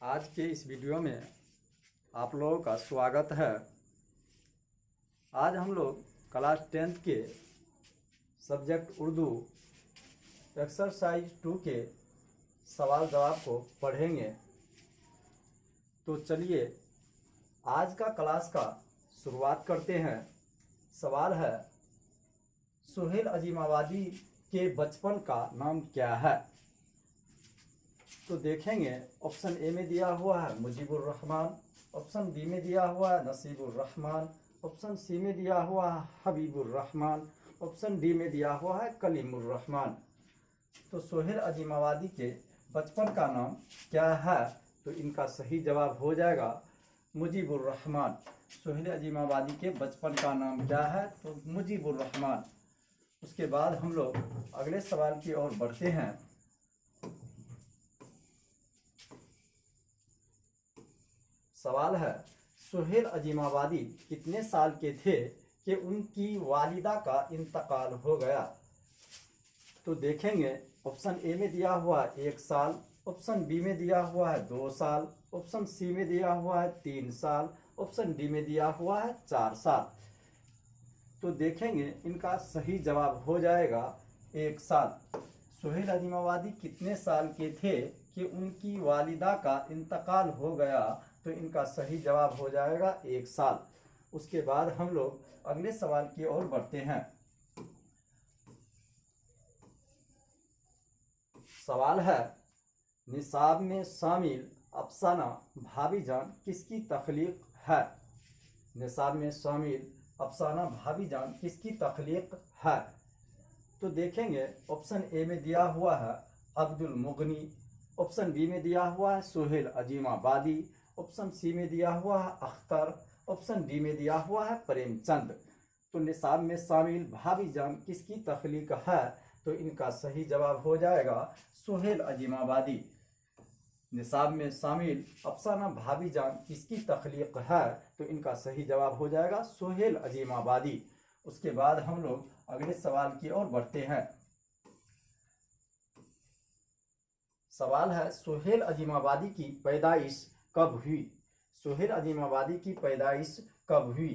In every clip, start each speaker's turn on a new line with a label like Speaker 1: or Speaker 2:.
Speaker 1: आज के इस वीडियो में आप लोगों का स्वागत है। आज हम लोग क्लास 10th के सब्जेक्ट उर्दू एक्सरसाइज 2 के सवाल जवाब को पढ़ेंगे। तो चलिए आज का क्लास का शुरुआत करते हैं। सवाल है, सुहेल अजीमाबादी के बचपन का नाम क्या है? तो देखेंगे, ऑप्शन ए में दिया हुआ है मुजीबुर रहमान, ऑप्शन बी में दिया हुआ है नसीबुर रहमान, ऑप्शन सी में दिया हुआ है हबीबुर रहमान, ऑप्शन डी में दिया हुआ है कलीमुर रहमान। तो सुहेल अजीमाबादी के बचपन का नाम क्या है? तो इनका सही जवाब हो जाएगा मुजीबुर रहमान। सुहेल अजीमाबादी के बचपन का नाम क्या है? तो मुजीबुर रहमान। उसके बाद हम लोग अगले सवाल की ओर बढ़ते हैं। सवाल है, सुहेल अजीमाबादी कितने साल के थे कि उनकी वालिदा का इंतकाल हो गया? तो देखेंगे, ऑप्शन ए में दिया हुआ है 1 साल, ऑप्शन बी में दिया हुआ है 2 साल, ऑप्शन सी में दिया हुआ है 3 साल, ऑप्शन डी में दिया हुआ है 4 साल। तो देखेंगे, इनका सही जवाब हो जाएगा 1 साल। सुहेल अजीमाबादी कितने साल के थे कि उनकी वालिदा का इंतकाल हो गया? तो इनका सही जवाब हो जाएगा 1 साल। उसके बाद हम लोग अगले सवाल की ओर बढ़ते हैं। सवाल है, निसाब में शामिल अफसाना भाभीजान किसकी तख्लीक है? निसाब में शामिल अफसाना भाभीजान किसकी तख्लीक है? तो देखेंगे, ऑप्शन ए में दिया हुआ है अब्दुल मुगनी, ऑप्शन बी में दिया हुआ है सुहेल अजीमाबादी, ऑप्शन सी में दिया हुआ है अख्तर, ऑप्शन डी में दिया हुआ है प्रेमचंद। तो निसाब में शामिल भाभीजान किसकी तख्लीक है? तो इनका सही जवाब हो जाएगा सुहेल अजीमाबादी। निसाब में शामिल अफसाना भाभीजान किसकी तख्लीक है? तो इनका सही जवाब हो जाएगा सुहेल अजीमाबादी। उसके बाद हम लोग अगले सवाल की ओर बढ़ते हैं। सवाल है, सुहेल अजीमाबादी की पैदाइश कब हुई? सुहेल अजीमाबादी की पैदाइश कब हुई?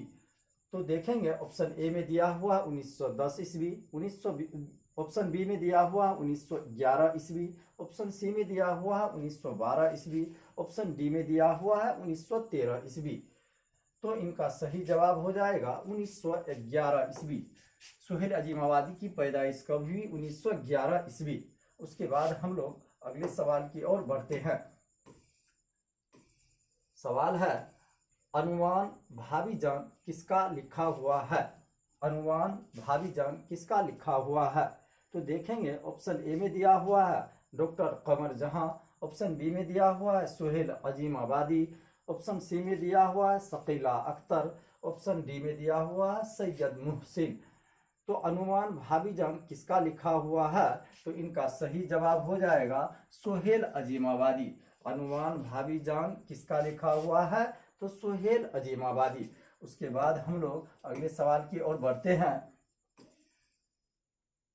Speaker 1: तो देखेंगे, ऑप्शन ए में दिया हुआ 1910 ईस्वी, ऑप्शन बी में दिया हुआ 1911 ईस्वी, ऑप्शन सी में दिया हुआ 1912 ईस्वी, ऑप्शन डी में दिया हुआ है 1913 ईस्वी। तो इनका सही जवाब हो जाएगा 1911 ईस्वी। सुहेल अजीमाबादी की पैदाइश कब हुई? 1911 ईस्वी। उसके बाद हम लोग अगले सवाल की ओर बढ़ते हैं। सवाल है, अनुमान भाभीजान किसका लिखा हुआ है? अनुमान भाभीजान किसका लिखा हुआ है? तो देखेंगे, ऑप्शन ए में दिया हुआ है डॉक्टर कमर जहां, ऑप्शन बी में दिया हुआ है सुहेल अजीमाबादी, ऑप्शन सी में दिया हुआ है शकीला अख्तर, ऑप्शन डी में दिया हुआ है सैयद मुहसिन। तो अनुमान भाभीजान किसका लिखा हुआ है? तो इनका सही जवाब हो जाएगा सुहेल अजीमाबादी। अनुमान भाभीजान किसका लिखा हुआ है? तो सुहेल अजीमाबादी। उसके बाद हम लोग अगले सवाल की ओर बढ़ते हैं।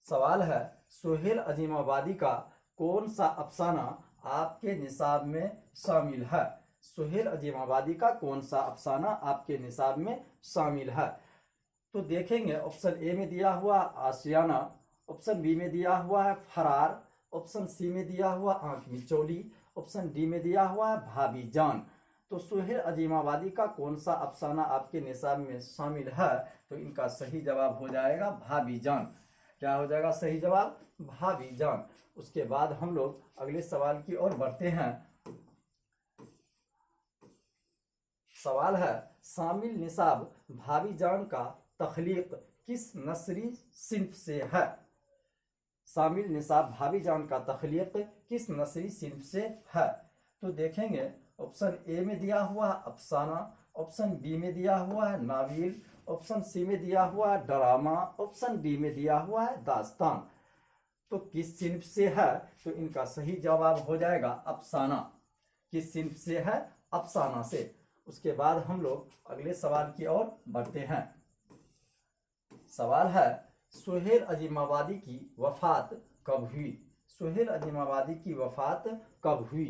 Speaker 1: सवाल है, सुहेल अजीमाबादी का कौन सा अफसाना आपके निसाब में शामिल है? सुहेल अजीमाबादी का कौन सा अफसाना आपके निसाब में शामिल है? तो देखेंगे, ऑप्शन ए में दिया हुआ आशियाना, ऑप्शन बी में दिया हुआ है फरार, ऑप्शन सी में दिया हुआ आंख मिचौली, ऑप्शन डी में दिया हुआ है भाभीजान। तो सुहेल अजीमाबादी का कौन सा अफसाना आपके निसाब में शामिल है? तो इनका सही जवाब हो जाएगा भाभीजान। क्या हो जाएगा सही जवाब? भाभीजान। उसके बाद हम लोग अगले सवाल की ओर बढ़ते हैं। सवाल है, शामिल निसाब भाभीजान का तख्लीक किस नस्री सिन्फ से है? शामिल निसाब भाभीजान का तख्लीक किस नस्री सिन्फ से है? तो देखेंगे, ऑप्शन ए में दिया हुआ है अफसाना, ऑप्शन बी में दिया हुआ है नावील, ऑप्शन सी में दिया हुआ है ड्रामा, ऑप्शन डी में दिया हुआ है दास्तान। तो किस सिन्फ से है? तो इनका सही जवाब हो जाएगा अफसाना। किस सिन्फ से है? अफसाना से। उसके बाद हम लोग अगले सवाल की ओर बढ़ते हैं। सवाल है, सुहेल अजीमाबादी की वफात कब हुई? सुहेल अजीमाबादी की वफात कब हुई?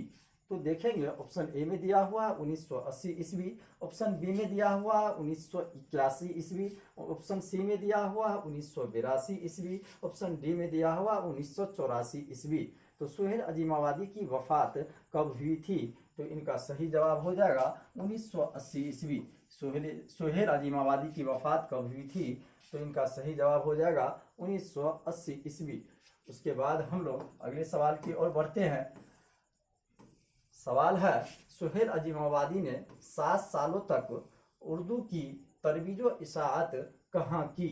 Speaker 1: तो देखेंगे ऑप्शन ए में दिया हुआ 1980 ईस्वी, ऑप्शन बी में दिया हुआ 1981 ईस्वी, ऑप्शन सी में दिया हुआ 1982 ईस्वी, ऑप्शन डी में दिया हुआ 1984 ईस्वी। तो सुहेल अजीमाबादी की वफात कब हुई थी? तो इनका सही जवाब हो जाएगा 1980 ईस्वी। सुहेल अजीमाबादी की वफात कब हुई थी? तो इनका सही जवाब हो जाएगा 1980 ईस्वी। उसके बाद हम लोग अगले सवाल की ओर बढ़ते हैं। सवाल है, सुहेल अजीमाबादी ने 7 सालों तक उर्दू की तरवीजो इशाअत कहाँ की?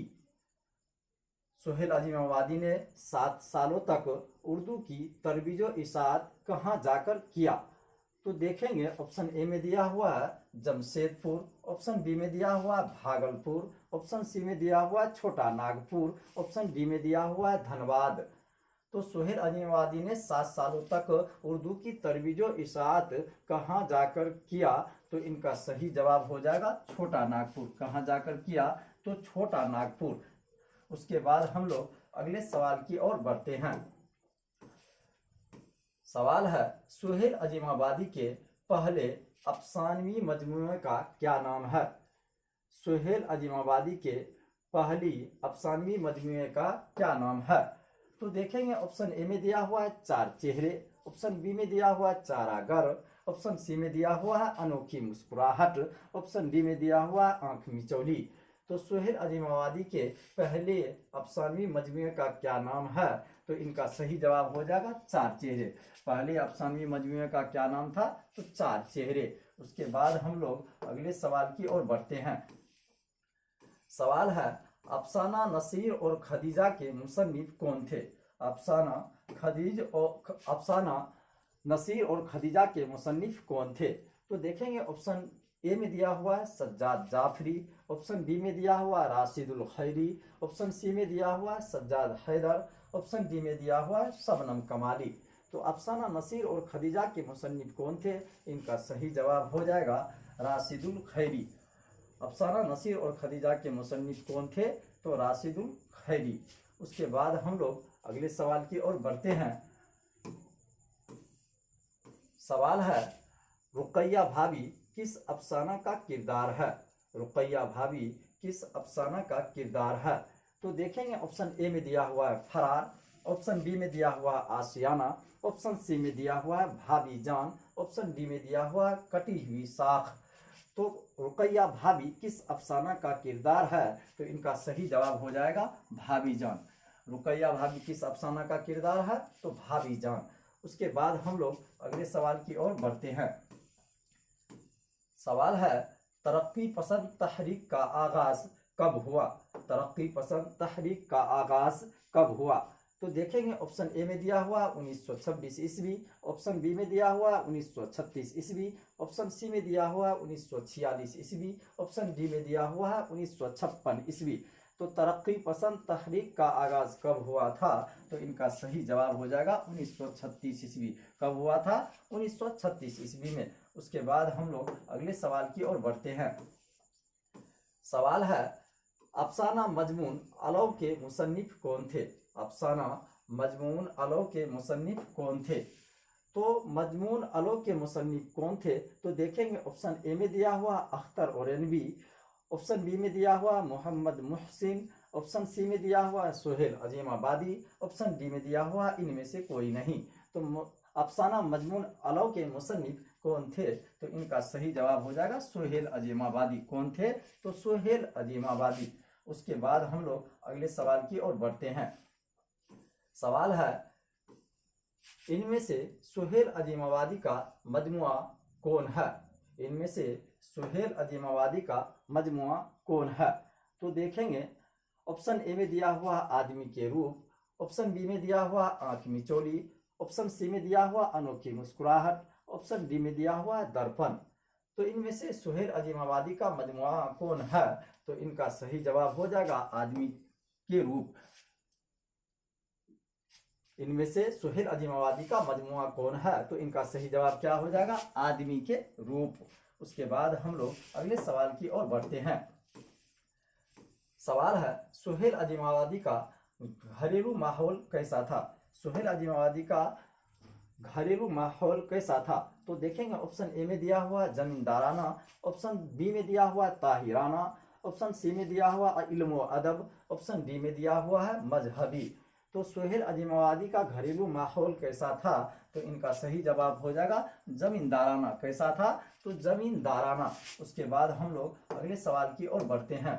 Speaker 1: सुहेल अजीमाबादी ने 7 सालों तक उर्दू की तरवीजो इशाअत कहाँ जाकर किया? तो देखेंगे ऑप्शन ए में दिया हुआ है जमशेदपुर, ऑप्शन बी में दिया हुआ भागलपुर, ऑप्शन सी में दिया हुआ छोटा नागपुर, ऑप्शन डी में दिया हुआ है धनबाद। तो सुहेल अजीमाबादी ने 7 सालों तक उर्दू की तरवीजो इशाअत कहाँ जाकर किया? तो इनका सही जवाब हो जाएगा छोटा नागपुर। कहाँ जाकर किया? तो छोटा नागपुर। उसके बाद हम लोग अगले सवाल की ओर बढ़ते हैं। सवाल है, सुहेल अजीमाबादी के पहले अफसानवी मजमूए का क्या नाम है? सुहेल अजीमाबादी के पहली अफसानवी मजमूए का क्या नाम है? तो देखेंगे ऑप्शन ए में दिया हुआ है चार चेहरे, ऑप्शन बी में दिया हुआ है चारागर, ऑप्शन सी में दिया हुआ है अनोखी मुस्कुराहट, ऑप्शन डी में दिया हुआ है आंख मिचौली। तो सुहेल अजीमाबादी के पहले अफसानवी मजमूए का क्या नाम है? तो इनका सही जवाब हो जाएगा चार चेहरे। पहले अफसानवी मजमूए का क्या नाम था? तो चार चेहरे। उसके बाद हम लोग अगले सवाल की ओर बढ़ते हैं। सवाल है, अफसाना नसीर और खदीजा के मुसन्निफ कौन थे? अफसाना नसीर और खदीजा के मुसन्निफ कौन थे? तो देखेंगे ऑप्शन ए में दिया हुआ है सज्जाद जाफरी, ऑप्शन बी में दिया हुआ राशिदुल खैरी, ऑप्शन सी में दिया हुआ सज्जाद हैदर, ऑप्शन डी में दिया हुआ शबनम कमाली। तो अफसाना नसीर और खदीजा के मुसन्निफ कौन थे? इनका सही जवाब हो जाएगा राशिदुल खैरी। अफसाना नसीर और खदीजा के मुसन्निफ कौन थे? तो राशिदुल खैरी। उसके बाद हम लोग अगले सवाल की ओर बढ़ते हैं। सवाल है, रुकैया भाभी किस अफसाना का किरदार है? रुकैया भाभी किस अफसाना का किरदार है? तो देखेंगे ऑप्शन ए में दिया हुआ है फरार, ऑप्शन बी में दिया हुआ है आशियाना, ऑप्शन सी में दिया हुआ है भाभी जान, ऑप्शन डी में दिया हुआ है कटी हुई साख। तो रुकैया भाभी किस अफसाना का किरदार है? तो इनका सही जवाब हो जाएगा भाभी जान। रुकैया भाभी किस अफसाना का किरदार है? तो भाभी जान। उसके बाद हम लोग अगले सवाल की ओर बढ़ते हैं। सवाल है, तरक्की पसंद तहरीक का आगाज कब हुआ? तरक्की पसंद तहरीक का आगाज कब हुआ? तो देखेंगे ऑप्शन ए में दिया हुआ 1926 ईस्वी, ऑप्शन बी में दिया हुआ 1936 ईस्वी, ऑप्शन सी में दिया हुआ 1946 ईस्वी, ऑप्शन डी में दिया हुआ है 1956 ईस्वी। तो तरक्की पसंद तहरीक का आगाज कब हुआ था? तो इनका सही जवाब हो जाएगा 1936 ईस्वी। कब हुआ था? 1936 ईस्वी में। उसके बाद हम लोग अगले सवाल की ओर बढ़ते हैं। सवाल है, अफसाना मजमून अलव के मुसन्निफ कौन थे? अफसाना मजमून अलव के मुसन्निफ कौन थे? तो मजमून अलव के मुसन्निफ कौन थे? तो देखेंगे ऑप्शन ए में दिया हुआ अख्तर औरनवी, ऑप्शन बी में दिया हुआ मोहम्मद मुहसिन, ऑप्शन सी में दिया हुआ सुहेल अजीमाबादी, ऑप्शन डी में दिया हुआ इनमें से कोई नहीं। तो अफसाना मजमून अलव के मुसन्निफ कौन थे? तो इनका सही जवाब हो जाएगा सुहेल अजीमाबादी। कौन थे? तो सुहेल अजीमाबादी। उसके बाद हम लोग अगले सवाल की ओर बढ़ते हैं। सवाल है, इनमें से सुहेल अजीमाबादी का मजमुआ कौन है? इनमें से सुहेल अजीमाबादी का मजमुआ कौन है? तो देखेंगे ऑप्शन ए में दिया हुआ आदमी के रूप, ऑप्शन बी में दिया हुआ आंख मिचौली, ऑप्शन सी में दिया हुआ अनोखी मुस्कुराहट, ऑप्शन डी में दिया हुआ दर्पण। तो इनमें से सुहेल अजीमाबादी का मजमुआ कौन है? तो इनका सही जवाब हो जाएगा आदमी के रूप। इनमें से सुहेल अजीमाबादी का मजमुआ कौन है? तो इनका सही जवाब क्या हो जाएगा? आदमी के रूप। उसके बाद हम लोग अगले सवाल की ओर बढ़ते हैं। सवाल है, सुहेल अजीमाबादी का घरेलू माहौल कैसा था? सुहेल अजीमाबादी का घरेलू माहौल कैसा था? तो देखेंगे ऑप्शन ए में दिया हुआ जमींदाराना, ऑप्शन बी में दिया हुआ ताहिराना, ऑप्शन सी में दिया हुआ इल्म व अदब, ऑप्शन डी में दिया हुआ है मजहबी। तो सुहेल अजीमाबादी का घरेलू माहौल कैसा था? तो इनका सही जवाब हो जाएगा जमींदाराना। कैसा था? तो जमींदाराना। उसके बाद हम लोग अगले सवाल की ओर बढ़ते हैं।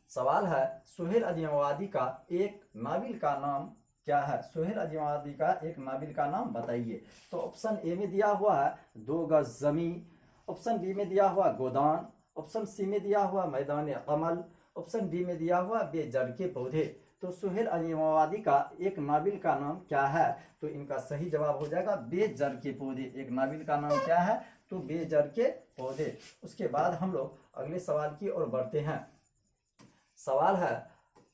Speaker 1: सवाल है सुहेल अजीमाबादी का एक नाविल का नाम क्या है? सुहेल अजीमाबादी का एक नाविल का नाम बताइए। तो ऑप्शन ए में दिया हुआ है दो गज जमी, ऑप्शन बी में दिया हुआ गोदान, ऑप्शन सी में दिया हुआ मैदान कमल, ऑप्शन डी में दिया हुआ बेजड़ के पौधे। तो सुहेल अजीमाबादी का एक नाविल का नाम क्या है? तो इनका सही जवाब हो जाएगा बेजड़ के पौधे। एक नाविल का नाम क्या है? तो बेजड़ के पौधे। उसके बाद हम लोग अगले सवाल की ओर बढ़ते हैं। सवाल है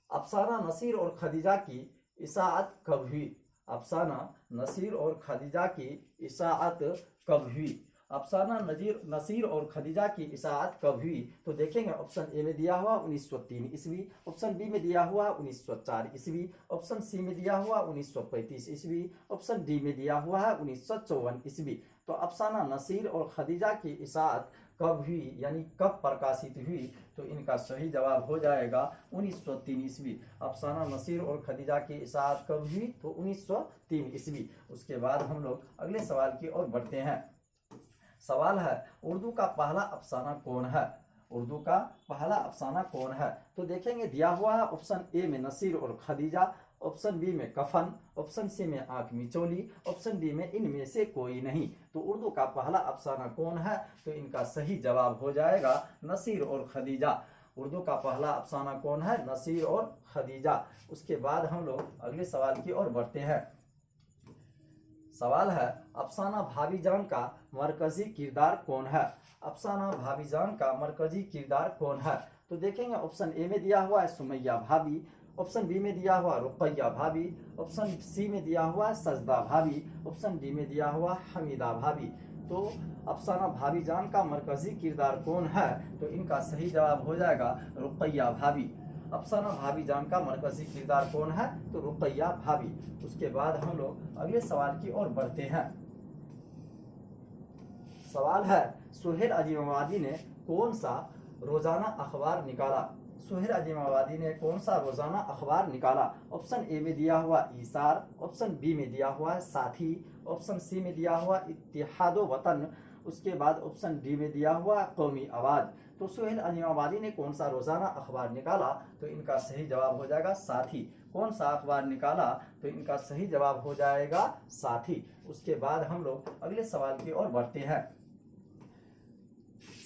Speaker 1: अफसाना नसीर और खदीजा की इशाअत कब हुई? अफसाना नसीर और खदीजा की इशाअत कब हुई? अफसाना नसीर और खदीजा की इशाअत कब हुई? तो देखेंगे ऑप्शन ए में दिया हुआ 1903 ईस्वी, ऑप्शन बी में दिया हुआ 1904 ईस्वी, ऑप्शन सी में दिया हुआ 1935 ईस्वी, ऑप्शन डी में दिया हुआ है 1954 ईस्वी। तो अफसाना नसीर और खदीजा की इशाअत कब हुई, यानी कब प्रकाशित हुई? तो इनका सही जवाब हो जाएगा 1903 ईस्वी। अफसाना नसीर और खदीजा की इशाअत कब हुई? तो 1903 ईस्वी। उसके बाद हम लोग अगले सवाल की ओर बढ़ते हैं। सवाल है उर्दू का पहला अफसाना कौन है? उर्दू का पहला अफसाना कौन है? तो देखेंगे दिया हुआ है ऑप्शन ए में नसीर और खदीजा, ऑप्शन बी में कफन, ऑप्शन सी में आंख मिचोली, ऑप्शन डी में इनमें से कोई नहीं। तो उर्दू का पहला अफसाना कौन है? तो इनका सही जवाब हो जाएगा नसीर और खदीजा। उर्दू का पहला अफसाना कौन है? नसीर और खदीजा। उसके बाद हम लोग अगले सवाल की ओर बढ़ते हैं। सवाल है अफसाना भाभीजान का मरकजी किरदार कौन है? अफसाना भाभीजान का मरकजी किरदार कौन है? तो देखेंगे ऑप्शन ए में दिया हुआ है सुमैया भाभी, ऑप्शन बी में दिया हुआ रुकैया भाभी, ऑप्शन सी में दिया हुआ सजदा भाभी, ऑप्शन डी में दिया हुआ हमीदा भाभी। तो अफसाना भाभीजान का मरकजी किरदार कौन है? तो इनका सही जवाब हो जाएगा रुकैया भाभी। अफसाना भाभीजान का मरकजी किरदार कौन है? तो रुकैया भाभी। उसके बाद हम लोग अगले सवाल की ओर बढ़ते हैं। सवाल है सुहेल अजीमाबादी ने कौन सा रोजाना अखबार निकाला? सुहेल अजीमाबादी ने कौन सा रोजाना अखबार निकाला? ऑप्शन ए में दिया हुआ ईसार, ऑप्शन बी में दिया हुआ साथी, ऑप्शन सी में दिया हुआ इत्तेहादो वतन, उसके बाद ऑप्शन डी में दिया हुआ कौमी आवाज। तो सुहेल अजीमाबादी ने कौन सा रोजाना अखबार निकाला? तो इनका सही जवाब हो जाएगा साथी। कौन सा अखबार निकाला? तो इनका सही जवाब हो जाएगा साथी। उसके बाद हम लोग अगले सवाल की ओर बढ़ते हैं।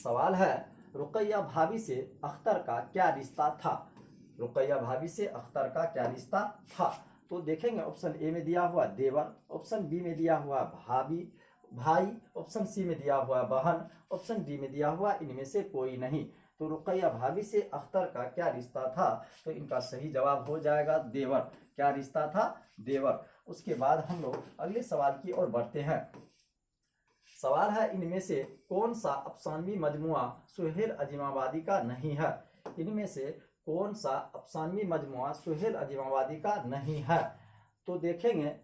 Speaker 1: सवाल है रुकैया भाभी से अख्तर का क्या रिश्ता था? रुकैया भाभी से अख्तर का क्या रिश्ता था? तो देखेंगे ऑप्शन ए में दिया हुआ देवर, ऑप्शन बी में दिया हुआ भाभी भाई, ऑप्शन सी में दिया हुआ बहन, ऑप्शन डी में दिया हुआ इनमें से कोई नहीं। तो रुकैया भाभी से अख्तर का क्या रिश्ता था? तो इनका सही जवाब हो जाएगा देवर। क्या रिश्ता था? देवर। उसके बाद हम लोग अगले सवाल की ओर बढ़ते हैं। सवाल है इनमें से कौन सा अफसानवी मजमुआ सुहेल अजीमाबादी का नहीं है? इनमें से कौन सा अफसानवी मजमुआ सुहेल अजीमाबादी का नहीं है? तो देखेंगे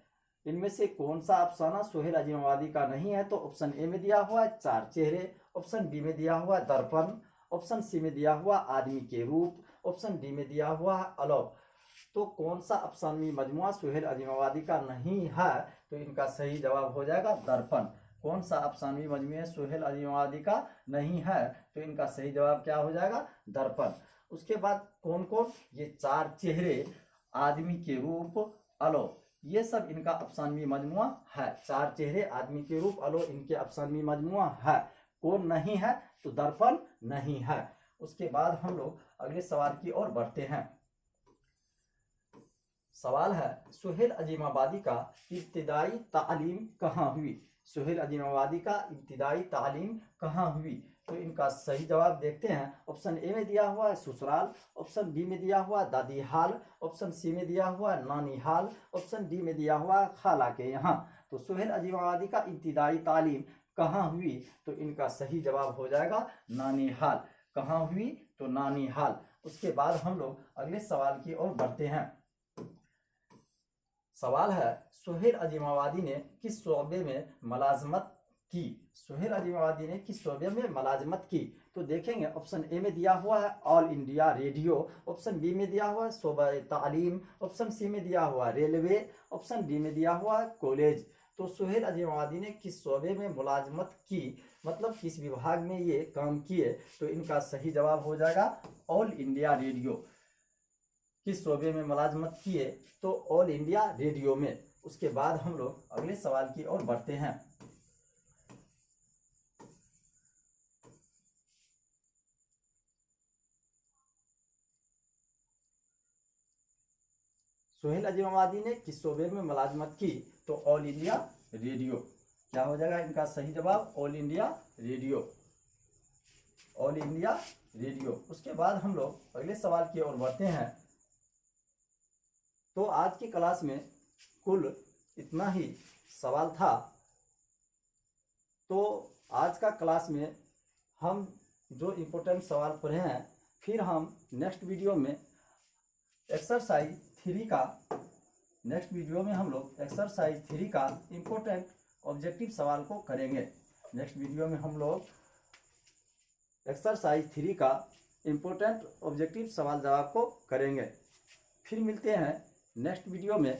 Speaker 1: इनमें से कौन सा अफसाना सुहेल अजीमाबादी का नहीं है। तो ऑप्शन ए में दिया हुआ चार चेहरे, ऑप्शन बी में दिया हुआ दर्पण, ऑप्शन सी में दिया हुआ आदमी के रूप, ऑप्शन डी में दिया हुआ अलौक। तो कौन सा अफसानवी मजमुआ सुहेल अजीमाबादी का नहीं है? तो इनका सही जवाब हो जाएगा दर्पण। कौन सा अफसानवी मजमुआ सुहेल अजीमाबादी का नहीं है? तो इनका सही जवाब क्या हो जाएगा? दर्पण। उसके बाद कौन कौन? ये चार चेहरे, आदमी के रूप, अलौक, ये सब इनका अफसानवी मजमुआ है। चार चेहरे, आदमी के रूप, अलौक इनके अफसानवी मजमुआ है। कौन नहीं है? तो दर्पण नहीं है। उसके बाद हम लोग अगले सवाल की ओर बढ़ते हैं। सवाल है सुहेल अजीमाबादी का इब्तिदाई तालीम कहाँ हुई? सुहेल अजीमाबादी का इब्तिदाई तालीम कहाँ हुई? तो इनका सही जवाब देखते हैं। ऑप्शन ए में दिया हुआ है ससुराल, ऑप्शन बी में दिया हुआ दादी हाल, ऑप्शन सी में दिया हुआ नानी हाल, ऑप्शन डी में दिया हुआ खाला के यहाँ। तो सुहेल अजीमाबादी का इब्तिदाई तालीम कहाँ हुई? तो इनका सही जवाब हो जाएगा नानी हाल। कहाँ हुई? तो नानी हाल। उसके बाद हम लोग अगले सवाल की ओर बढ़ते हैं। सवाल है, सुहेल अजीमाबादी ने किस शोबे में मुलाजमत की? सुहेल अजीमाबादी ने किस शोबे में मुलाजमत की? तो देखेंगे ऑप्शन ए में दिया हुआ है All India Radio, option B में दिया हुआ है शोबा तालीम, ऑप्शन सी में दिया हुआ है रेलवे, ऑप्शन डी में दिया हुआ है कॉलेज। तो सुहेल अजीमाबादी ने किस शोबे में मुलाजमत की, मतलब किस विभाग में ये काम किए? तो इनका सही जवाब हो जाएगा ऑल इंडिया रेडियो। किस शोबे में मुलाजमत किए? तो ऑल इंडिया रेडियो में। उसके बाद हम लोग अगले सवाल की ओर बढ़ते हैं। सुहेल अजीमाबादी ने किस शोबे में मुलाजमत की? तो ऑल इंडिया रेडियो। क्या हो जाएगा इनका सही जवाब? All India radio, all India radio. उसके बाद हम लोग अगले सवाल की ओर बढ़ते हैं। तो आज की क्लास में कुल इतना ही सवाल था। तो आज का क्लास में हम जो इम्पोर्टेंट सवाल पढ़े हैं, फिर हम नेक्स्ट वीडियो में एक्सरसाइज 3 का, नेक्स्ट वीडियो में हम लोग एक्सरसाइज 3 का इम्पोर्टेंट ऑब्जेक्टिव सवाल को करेंगे। नेक्स्ट वीडियो में हम लोग एक्सरसाइज 3 का इम्पोर्टेंट ऑब्जेक्टिव सवाल जवाब को करेंगे। फिर मिलते हैं नेक्स्ट वीडियो में।